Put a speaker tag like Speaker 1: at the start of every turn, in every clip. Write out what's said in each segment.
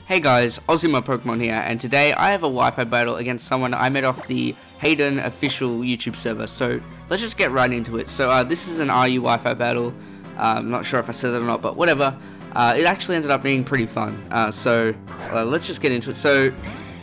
Speaker 1: Hey guys, Ozzy Pokemon here, and today I have a Wi-Fi battle against someone I met off the Hayden official YouTube server, so let's just get right into it. So this is an RU Wi-Fi battle. I'm not sure if I said that or not, but whatever. It actually ended up being pretty fun, so let's just get into it. So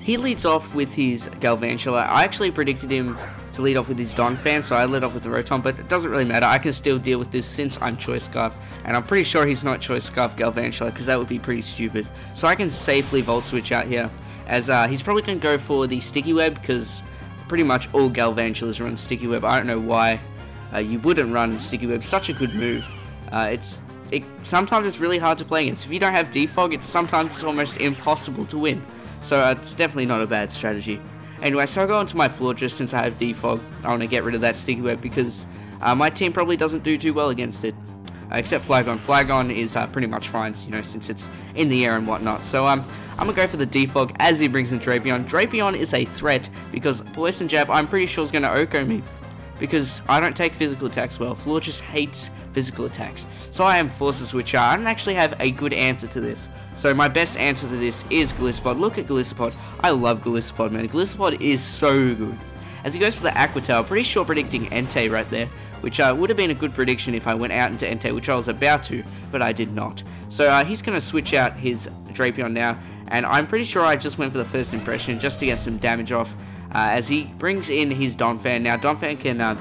Speaker 1: he leads off with his Galvantula. I actually predicted him to lead off with his Donphan, so I led off with the Rotom, but it doesn't really matter. I can still deal with this since I'm Choice Scarf, and I'm pretty sure he's not Choice Scarf Galvantula, because that would be pretty stupid. So I can safely Volt Switch out here, as he's probably going to go for the Sticky Web, because pretty much all Galvantulas run Sticky Web. I don't know why you wouldn't run Sticky Web. Such a good move. Sometimes it's really hard to play against. If you don't have Defog, sometimes it's almost impossible to win. So it's definitely not a bad strategy. Anyway, so I go into my Florges since I have Defog. I want to get rid of that Sticky Web because my team probably doesn't do too well against it. Except Flygon. Flygon is pretty much fine, you know, since it's in the air and whatnot. So I'm going to go for the Defog as he brings in Drapion. Drapion is a threat because Poison Jab I'm pretty sure is going to Oko me. Because I don't take physical attacks well. Florges hates physical attacks. So I am forced to switch out. I don't actually have a good answer to this. So my best answer to this is GOLISOPOD. Look at GOLISOPOD. I love GOLISOPOD, man. GOLISOPOD is so good. As he goes for the Aqua Tail, pretty sure predicting Entei right there. Which would have been a good prediction if I went out into Entei, which I was about to, but I did not. So he's going to switch out his Drapion now. And I'm pretty sure I just went for the first impression just to get some damage off. As he brings in his Donphan. Now, Donphan can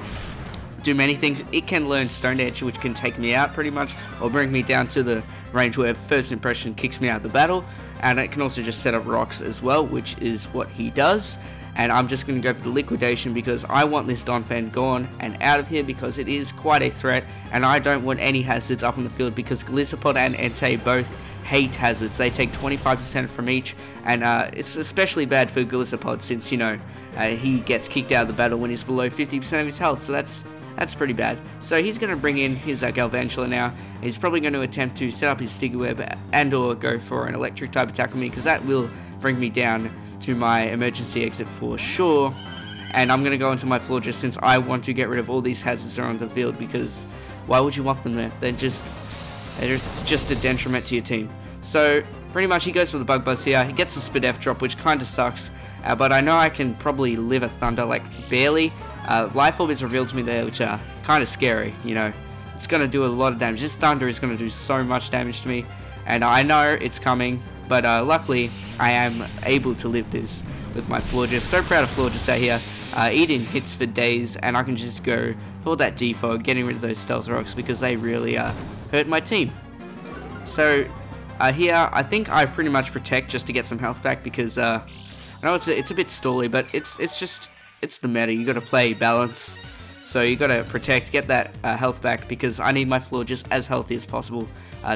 Speaker 1: do many things. It can learn Stone Edge, which can take me out pretty much, or bring me down to the range where first impression kicks me out of the battle. And it can also just set up rocks as well, which is what he does. And I'm just going to go for the Liquidation because I want this Donphan gone and out of here because it is quite a threat. And I don't want any hazards up on the field because GOLISOPOD and Entei both hate hazards. They take 25% from each, and it's especially bad for GOLISOPOD since, you know, he gets kicked out of the battle when he's below 50% of his health, so that's pretty bad. So he's going to bring in his Galvantula now. He's probably going to attempt to set up his Sticky Web and or go for an electric type attack on me because that will bring me down to my emergency exit for sure. And I'm going to go into my Florges since I want to get rid of all these hazards around the field because why would you want them there? They're just a detriment to your team. So pretty much he goes for the Bug Buzz here. He gets the Spidef drop, which kind of sucks. But I know I can probably live a Thunder, like barely. Life Orb is revealed to me there, which are kind of scary, you know. It's going to do a lot of damage. This Thunder is going to do so much damage to me. And I know it's coming, but luckily I am able to live this with my Florges. So proud of Florges out here. Eating hits for days, and I can just go for that Defog, getting rid of those Stealth Rocks because they really hurt my team. So here, I think I pretty much protect just to get some health back because I know it's a bit stally, but it's the meta. You got to play balance, so you got to protect, get that health back because I need my Florges as healthy as possible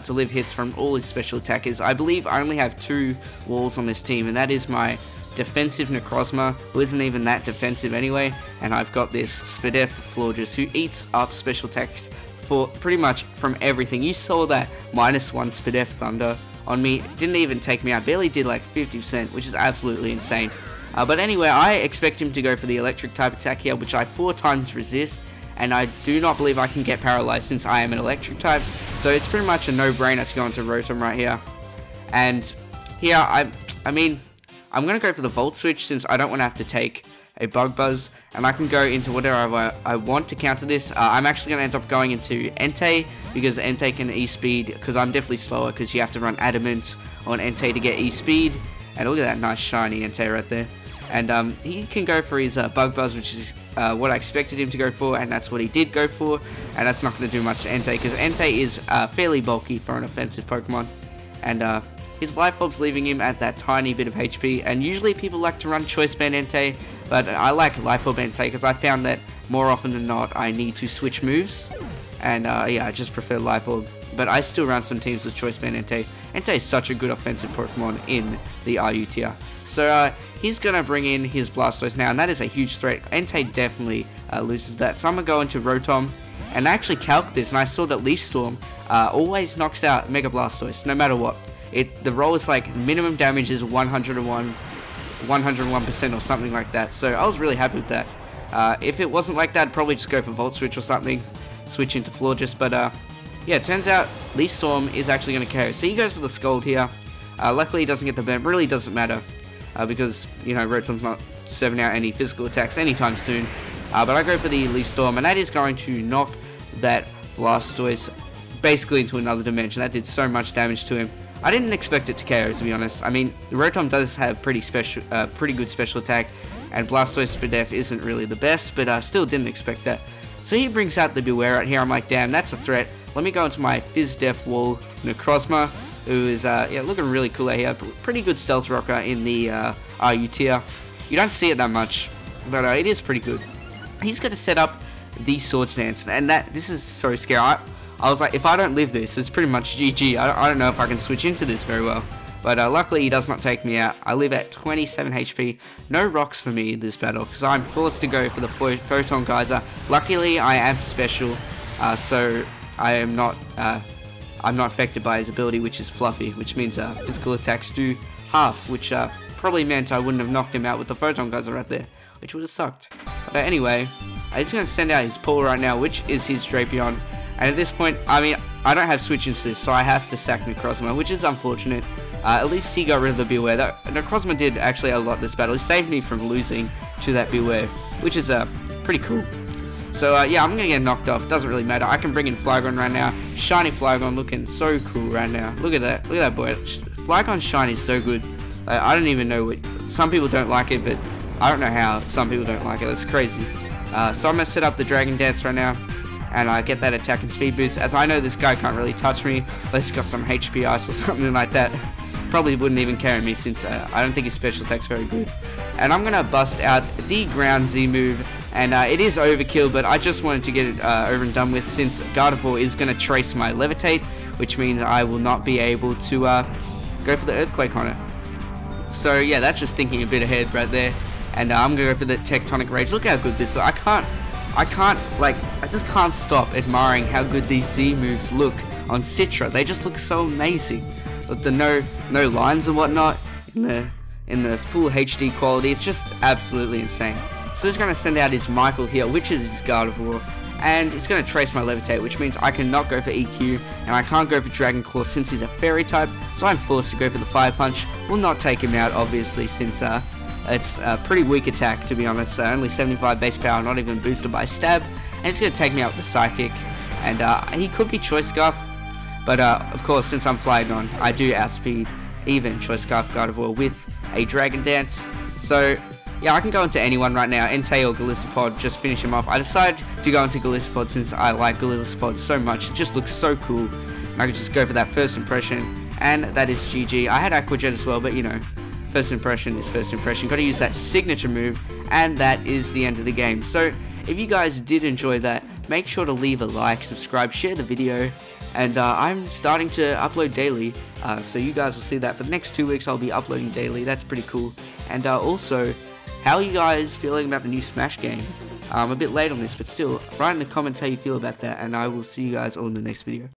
Speaker 1: to live hits from all his special attackers. I believe I only have 2 walls on this team, and that is my defensive Necrozma, who isn't even that defensive anyway, and I've got this Spidef Florges who eats up special attacks for pretty much from everything. You saw that -1 Spidef Thunder on me, didn't even take me out, barely did like 50%, which is absolutely insane. But anyway, I expect him to go for the electric type attack here, which I 4 times resist, and I do not believe I can get paralyzed since I am an electric type, so it's pretty much a no-brainer to go into Rotom right here. And here, I mean, I'm going to go for the Volt Switch since I don't want to have to take a Bug Buzz, and I can go into whatever I want to counter this. I'm actually going to end up going into Entei because Entei can E-Speed, because I'm definitely slower because you have to run Adamant on Entei to get E-Speed. And look at that nice shiny Entei right there. And he can go for his Bug Buzz, which is what I expected him to go for, and that's what he did go for. And that's not going to do much to Entei because Entei is fairly bulky for an offensive Pokemon. And his Life Orb's leaving him at that tiny bit of HP, and usually people like to run Choice Band Entei, but I like Life Orb Entei because I found that more often than not I need to switch moves, and yeah, I just prefer Life Orb, but I still run some teams with Choice Band Entei. Entei is such a good offensive Pokemon in the RU tier. So he's going to bring in his Blastoise now, and that is a huge threat. Entei definitely loses that, so I'm going to go into Rotom, and I actually calc this, and I saw that Leaf Storm always knocks out Mega Blastoise, no matter what. The roll is like minimum damage is 101% or something like that. So I was really happy with that. If it wasn't like that, I'd probably just go for Volt Switch or something, switch into Florges. But yeah, it turns out Leaf Storm is actually going to KO. So he goes for the Scald here. Luckily he doesn't get the burn, really doesn't matter, because, you know, Rotom's not serving out any physical attacks anytime soon. But I go for the Leaf Storm, and that is going to knock that Blastoise basically into another dimension. That did so much damage to him. I didn't expect it to KO, to be honest. I mean, Rotom does have pretty good special attack, and Blastoise Spadef isn't really the best, but I still didn't expect that. So he brings out the Beware right here. I'm like, damn, that's a threat. Let me go into my Fizz Def Wall Necrozma, who is yeah, looking really cool out here. Pretty good stealth rocker in the RU tier. You don't see it that much, but it is pretty good. He's going to set up the Swords Dance, and this is so scary. I was like, if I don't live this, it's pretty much GG. I don't know if I can switch into this very well. But luckily, he does not take me out. I live at 27 HP. No rocks for me in this battle, because I'm forced to go for the Photon Geyser. Luckily, I am special, so I'm not affected by his ability, which is Fluffy, which means physical attacks do half, which probably meant I wouldn't have knocked him out with the Photon Geyser right there, which would have sucked. But anyway, he's going to send out his pull right now, which is his Drapion. And at this point, I mean, I don't have switch into this, so I have to sack Necrozma, which is unfortunate. At least he got rid of the Beware. Necrozma did actually a lot this battle. He saved me from losing to that Beware, which is pretty cool. So yeah, I'm going to get knocked off. Doesn't really matter. I can bring in Flygon right now. Shiny Flygon looking so cool right now. Look at that. Look at that boy. Flygon Shiny is so good. I don't even know what... Some people don't like it, but I don't know how some people don't like it. It's crazy. So I'm going to set up the Dragon Dance right now, and get that attack and speed boost, as I know this guy can't really touch me unless he's got some HP ice or something like that. Probably wouldn't even carry me, since I don't think his special attack's very good. And I'm gonna bust out the Ground Z move, and it is overkill, but I just wanted to get it over and done with, since Gardevoir is gonna trace my Levitate, which means I will not be able to go for the Earthquake on it. So yeah, that's just thinking a bit ahead right there. And I'm gonna go for the Tectonic Rage. Look how good this is. I just can't stop admiring how good these Z moves look on Citra. They just look so amazing. With the no lines and whatnot in the full HD quality, it's just absolutely insane. So he's gonna send out his Michael here, which is his Gardevoir, and he's gonna trace my Levitate, which means I cannot go for EQ, and I can't go for Dragon Claw since he's a Fairy type. So I'm forced to go for the Fire Punch. Will not take him out, obviously, since it's a pretty weak attack, to be honest. Only 75 base power, not even boosted by Stab. And it's going to take me out with the Psychic. And he could be Choice Scarf. But of course, since I'm Flygon, I do outspeed even Choice Scarf Gardevoir with a Dragon Dance. So yeah, I can go into anyone right now. Entei or Golisopod, just finish him off. I decided to go into Golisopod since I like Golisopod so much. It just looks so cool. And I could just go for that first impression. And that is GG. I had Aqua Jet as well, but you know, first impression is first impression. Got to use that signature move, and that is the end of the game. So if you guys did enjoy that, make sure to leave a like, subscribe, share the video, and I'm starting to upload daily, so you guys will see that for the next 2 weeks. I'll be uploading daily. That's pretty cool. And also, how are you guys feeling about the new Smash game? I'm a bit late on this, but still, write in the comments how you feel about that, and I will see you guys all in the next video.